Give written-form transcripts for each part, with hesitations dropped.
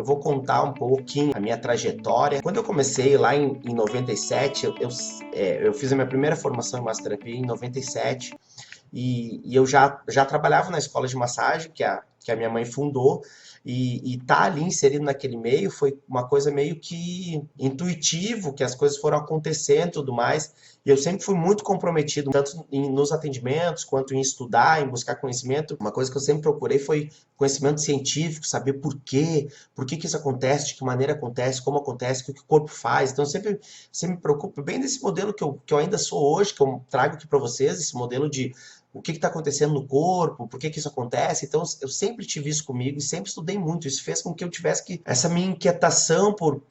Eu vou contar um pouquinho a minha trajetória. Quando eu comecei lá em 97, eu fiz a minha primeira formação em massoterapia em 97 e eu já trabalhava na escola de massagem que a minha mãe fundou e tá ali inserido naquele meio foi uma coisa meio que intuitivo, que as coisas foram acontecendo e tudo mais. E eu sempre fui muito comprometido, tanto nos atendimentos quanto em estudar, em buscar conhecimento. Uma coisa que eu sempre procurei foi conhecimento científico, saber por que que isso acontece, de que maneira acontece, como acontece, o que o corpo faz. Então, eu sempre me preocupo bem desse modelo que eu ainda sou hoje, que eu trago aqui para vocês, esse modelo de o que está acontecendo no corpo, por que que isso acontece. Então, eu sempre tive isso comigo e sempre estudei muito. Isso fez com que eu tivesse essa minha inquietação por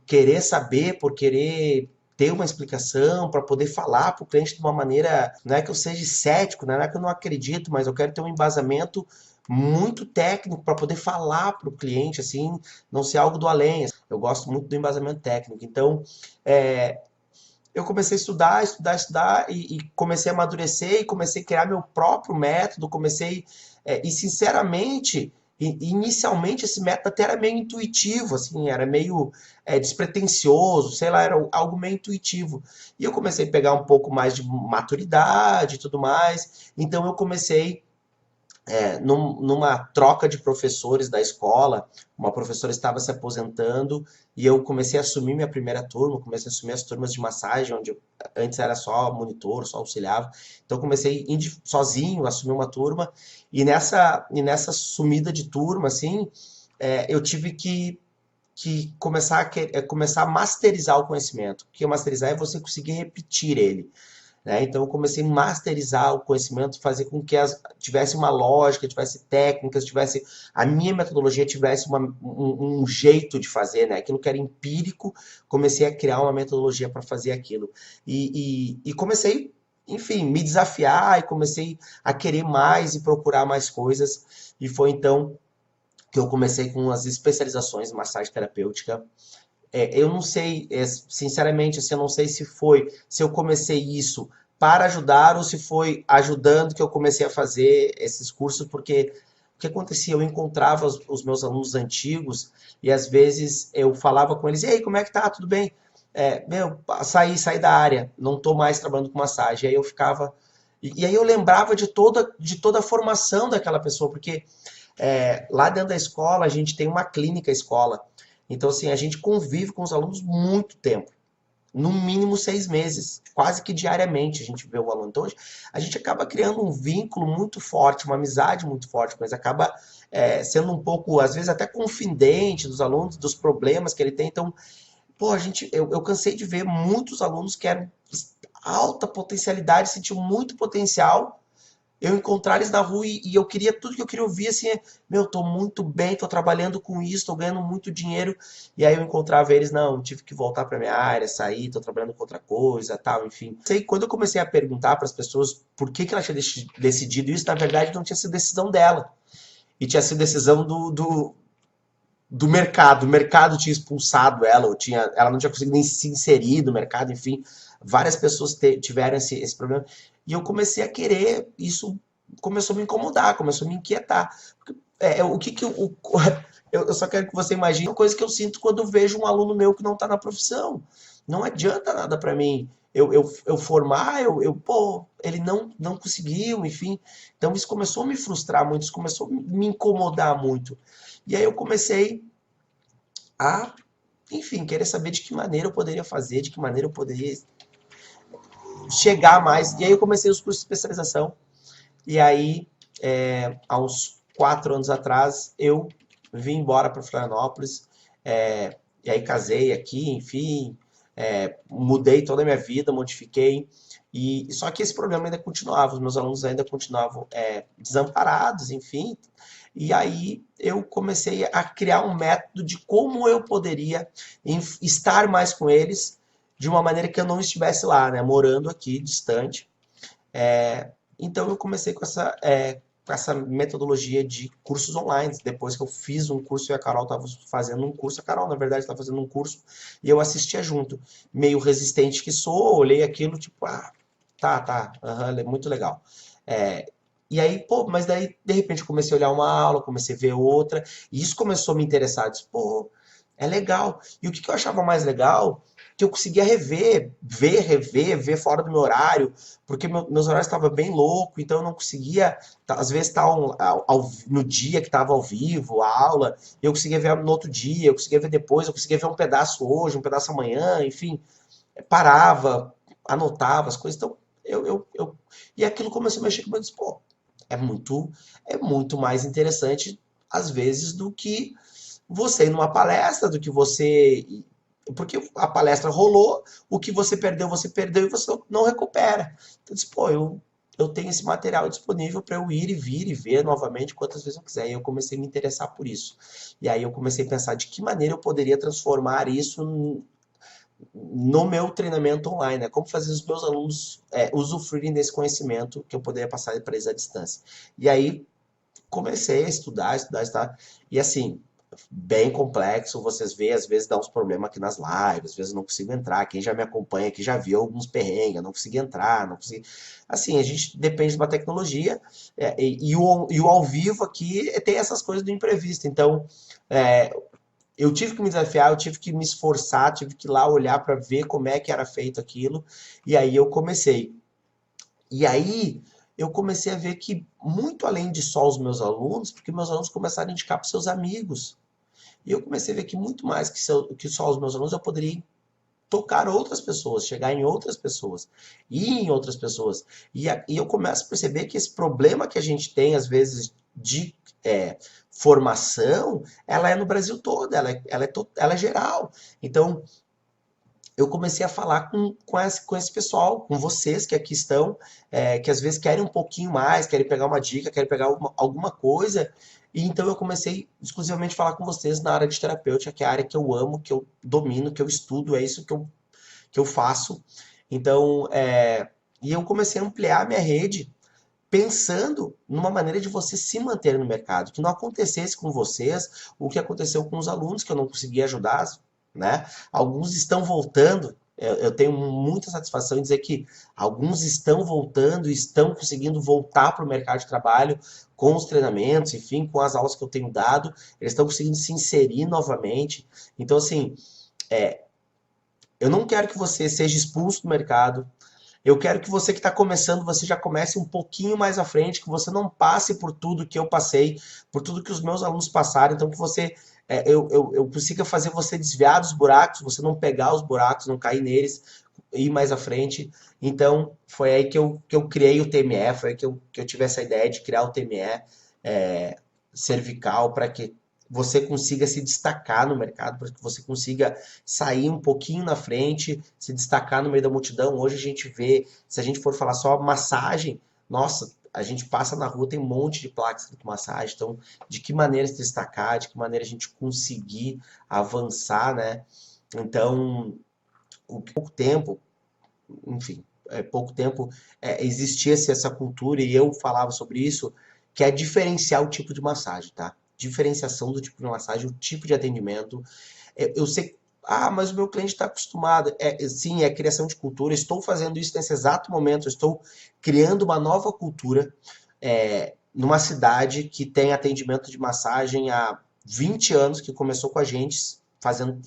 querer saber, por querer ter uma explicação, para poder falar para o cliente de uma maneira, não é que eu seja cético, não é que eu não acredito, mas eu quero ter um embasamento muito técnico para poder falar para o cliente, assim, não ser algo do além. Eu gosto muito do embasamento técnico. Então, eu comecei a estudar e comecei a amadurecer e comecei a criar meu próprio método, e sinceramente, inicialmente esse método até era meio intuitivo, assim, era meio despretensioso, sei lá, era algo meio intuitivo. E eu comecei a pegar um pouco mais de maturidade e tudo mais, então eu comecei numa troca de professores da escola, uma professora estava se aposentando e eu comecei a assumir minha primeira turma, comecei a assumir as turmas de massagem, onde antes era só monitor, só auxiliava. Então comecei sozinho, a assumir uma turma e nessa sumida de turma, assim, eu tive que começar a masterizar o conhecimento. O que é masterizar? É você conseguir repetir ele, né? Então eu comecei a masterizar o conhecimento, fazer com que tivesse uma lógica, tivesse técnicas, a minha metodologia tivesse um jeito de fazer, né? Aquilo que era empírico, comecei a criar uma metodologia para fazer aquilo. E comecei, enfim, me desafiar e comecei a querer mais e procurar mais coisas. E foi então que eu comecei com as especializações em massagem terapêutica. Eu não sei, sinceramente, assim, eu não sei se eu comecei isso para ajudar ou se foi ajudando que eu comecei a fazer esses cursos, porque o que acontecia? Eu encontrava os meus alunos antigos e às vezes eu falava com eles, e aí, como é que tá? Tudo bem? Saí da área, não estou mais trabalhando com massagem. Aí eu ficava. E aí eu lembrava de toda a formação daquela pessoa, porque lá dentro da escola a gente tem uma clínica escola. Então, assim, a gente convive com os alunos muito tempo, no mínimo 6 meses, quase que diariamente a gente vê o aluno. Então, a gente acaba criando um vínculo muito forte, uma amizade muito forte, mas acaba sendo um pouco, às vezes, até confidente dos alunos, dos problemas que ele tem. Então, pô, eu cansei de ver muitos alunos que eram alta potencialidade, sentiam muito potencial, eu encontrar eles na rua e eu queria tudo que eu queria ouvir assim, meu, tô muito bem, tô trabalhando com isso, tô ganhando muito dinheiro. E aí eu encontrava eles, não, tive que voltar para minha área, sair, tô trabalhando com outra coisa, tal, enfim. Sei, quando eu comecei a perguntar para as pessoas por que que ela tinha decidido isso, na verdade não tinha sido decisão dela. E tinha sido decisão do mercado. O mercado tinha expulsado ela, ela não tinha conseguido nem se inserir no mercado, enfim. Várias pessoas tiveram esse problema. E eu comecei a querer, isso começou a me incomodar, começou a me inquietar. O que que eu só quero que você imagine uma coisa que eu sinto quando vejo um aluno meu que não está na profissão. Não adianta nada para mim eu formar, pô, ele não conseguiu, enfim. Então isso começou a me frustrar muito, isso começou a me incomodar muito. E aí eu comecei a, enfim, querer saber de que maneira eu poderia fazer, de que maneira eu poderia chegar mais. E aí eu comecei os cursos de especialização. E aí, há uns 4 anos atrás, eu vim embora para Florianópolis. E aí casei aqui, enfim, mudei toda a minha vida, modifiquei. E só que esse problema ainda continuava, os meus alunos ainda continuavam desamparados, enfim. E aí eu comecei a criar um método de como eu poderia estar mais com eles de uma maneira que eu não estivesse lá, né, morando aqui, distante. Então eu comecei com essa metodologia de cursos online. Depois que eu fiz um curso e a Carol estava fazendo um curso, a Carol, na verdade, estava fazendo um curso e eu assistia junto. Meio resistente que sou, olhei aquilo, tipo, tá, aham, é muito legal. E aí, pô, mas daí, de repente, eu comecei a olhar uma aula, comecei a ver outra, e isso começou a me interessar. Eu disse, pô, é legal. E o que que eu achava mais legal? Que eu conseguia rever, ver fora do meu horário, porque meus horários estavam bem louco, então eu não conseguia, às vezes, estar no dia que estava ao vivo, a aula, eu conseguia ver no outro dia, eu conseguia ver depois, eu conseguia ver um pedaço hoje, um pedaço amanhã, enfim, parava, anotava as coisas, então e aquilo começou a mexer comigo, eu disse, pô, é muito, é muito mais interessante, às vezes, do que você ir numa palestra, do que você. Porque a palestra rolou, o que você perdeu e você não recupera. Então, eu disse, pô, eu tenho esse material disponível para eu ir e vir e ver novamente quantas vezes eu quiser. E eu comecei a me interessar por isso. E aí eu comecei a pensar de que maneira eu poderia transformar isso no meu treinamento online, né? Como fazer os meus alunos usufruírem desse conhecimento que eu poderia passar para eles à distância. E aí comecei a estudar. E assim, bem complexo, vocês veem, às vezes dá uns problemas aqui nas lives, às vezes eu não consigo entrar. Quem já me acompanha aqui já viu alguns perrengues, eu não consegui entrar, não consegui. Assim, a gente depende de uma tecnologia, e o ao vivo aqui tem essas coisas do imprevisto. Então, é, eu tive que me desafiar, eu tive que me esforçar, tive que ir lá olhar para ver como é que era feito aquilo, e aí eu comecei. E aí eu comecei a ver que, muito além de só os meus alunos, porque meus alunos começaram a indicar para seus amigos. E eu comecei a ver que muito mais que só os meus alunos, eu poderia tocar outras pessoas, chegar em outras pessoas, ir em outras pessoas. E eu começo a perceber que esse problema que a gente tem, às vezes, de formação, ela é no Brasil todo, ela é geral. Então, eu comecei a falar com esse pessoal, com vocês que aqui estão, que às vezes querem um pouquinho mais, querem pegar uma dica, querem pegar alguma coisa. E então eu comecei exclusivamente a falar com vocês na área de terapêutica, que é a área que eu amo, que eu domino, que eu estudo, é isso que eu faço. Então, e eu comecei a ampliar a minha rede pensando numa maneira de você se manter no mercado, que não acontecesse com vocês o que aconteceu com os alunos que eu não consegui ajudar, né? Alguns estão voltando. Eu tenho muita satisfação em dizer que alguns estão voltando, estão conseguindo voltar para o mercado de trabalho com os treinamentos, enfim, com as aulas que eu tenho dado, eles estão conseguindo se inserir novamente. Então, assim, eu não quero que você seja expulso do mercado, eu quero que você que está começando, você já comece um pouquinho mais à frente, que você não passe por tudo que eu passei, por tudo que os meus alunos passaram, então que você, eu consiga fazer você desviar dos buracos, você não pegar os buracos, não cair neles, ir mais à frente. Então, foi aí que eu criei o TME, foi aí que eu tive essa ideia de criar o TME cervical, para que você consiga se destacar no mercado, para que você consiga sair um pouquinho na frente, se destacar no meio da multidão. Hoje a gente vê, se a gente for falar só massagem, nossa, a gente passa na rua, tem um monte de placas escrito massagem. Então, de que maneira se destacar, de que maneira a gente conseguir avançar, né? Então, o pouco tempo, enfim, pouco tempo existia essa cultura e eu falava sobre isso, que é diferenciar o tipo de massagem, tá? Diferenciação do tipo de massagem, o tipo de atendimento. Eu sei, mas o meu cliente está acostumado. Sim, é criação de cultura. Estou fazendo isso nesse exato momento. Estou criando uma nova cultura numa cidade que tem atendimento de massagem há 20 anos, que começou com a gente fazendo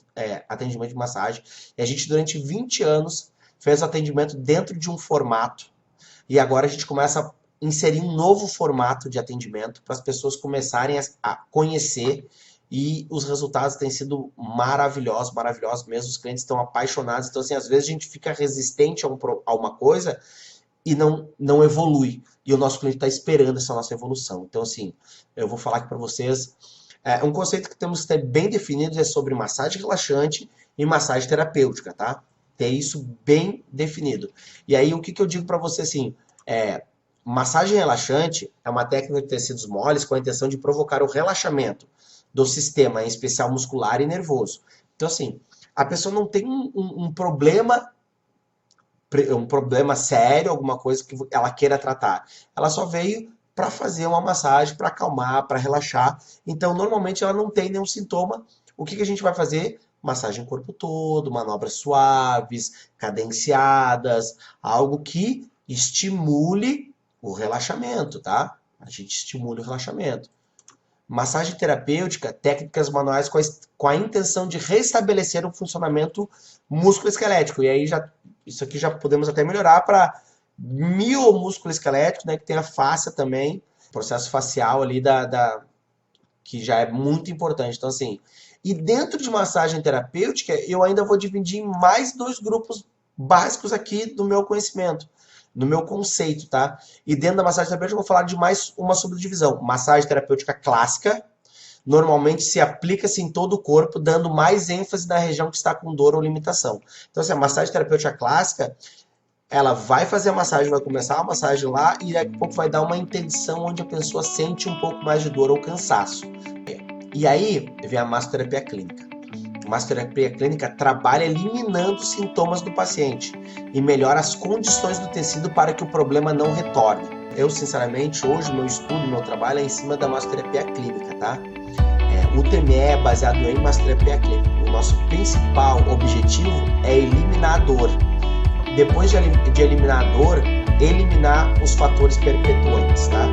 atendimento de massagem. E a gente, durante 20 anos, fez o atendimento dentro de um formato. E agora a gente começa a inserir um novo formato de atendimento para as pessoas começarem a conhecer, e os resultados têm sido maravilhosos, maravilhosos mesmo. Os clientes estão apaixonados. Então, assim, às vezes a gente fica resistente a uma coisa e não evolui. E o nosso cliente está esperando essa nossa evolução. Então, assim, eu vou falar aqui para vocês. Um conceito que temos que ter bem definido é sobre massagem relaxante e massagem terapêutica, tá? Ter isso bem definido. E aí, o que eu digo para você, assim, massagem relaxante é uma técnica de tecidos moles com a intenção de provocar o relaxamento do sistema, em especial muscular e nervoso. Então, assim, a pessoa não tem um problema sério, alguma coisa que ela queira tratar. Ela só veio para fazer uma massagem, para acalmar, para relaxar. Então, normalmente ela não tem nenhum sintoma. O que a gente vai fazer? Massagem no corpo todo, manobras suaves, cadenciadas, algo que estimule O relaxamento, tá? A gente estimula o relaxamento. Massagem terapêutica, técnicas manuais com a intenção de restabelecer o funcionamento músculo-esquelético. E aí isso aqui já podemos até melhorar para miomúsculo esquelético, né, que tem a fáscia também, processo facial ali que já é muito importante. Então assim, e dentro de massagem terapêutica, eu ainda vou dividir em mais 2 grupos básicos aqui do meu conhecimento, no meu conceito, tá? E dentro da massagem terapêutica eu vou falar de mais uma subdivisão. Massagem terapêutica clássica, normalmente se aplica-se em todo o corpo, dando mais ênfase na região que está com dor ou limitação. Então assim, a massagem terapêutica clássica, ela vai fazer a massagem, vai começar a massagem lá e daqui a pouco vai dar uma intenção onde a pessoa sente um pouco mais de dor ou cansaço. E aí vem a massoterapia clínica. A massoterapia clínica trabalha eliminando os sintomas do paciente e melhora as condições do tecido para que o problema não retorne. Eu, sinceramente, hoje meu estudo, meu trabalho é em cima da massoterapia clínica, tá? O TME é baseado em massoterapia clínica. O nosso principal objetivo é eliminar a dor. Depois de eliminar a dor, eliminar os fatores perpetuantes, tá?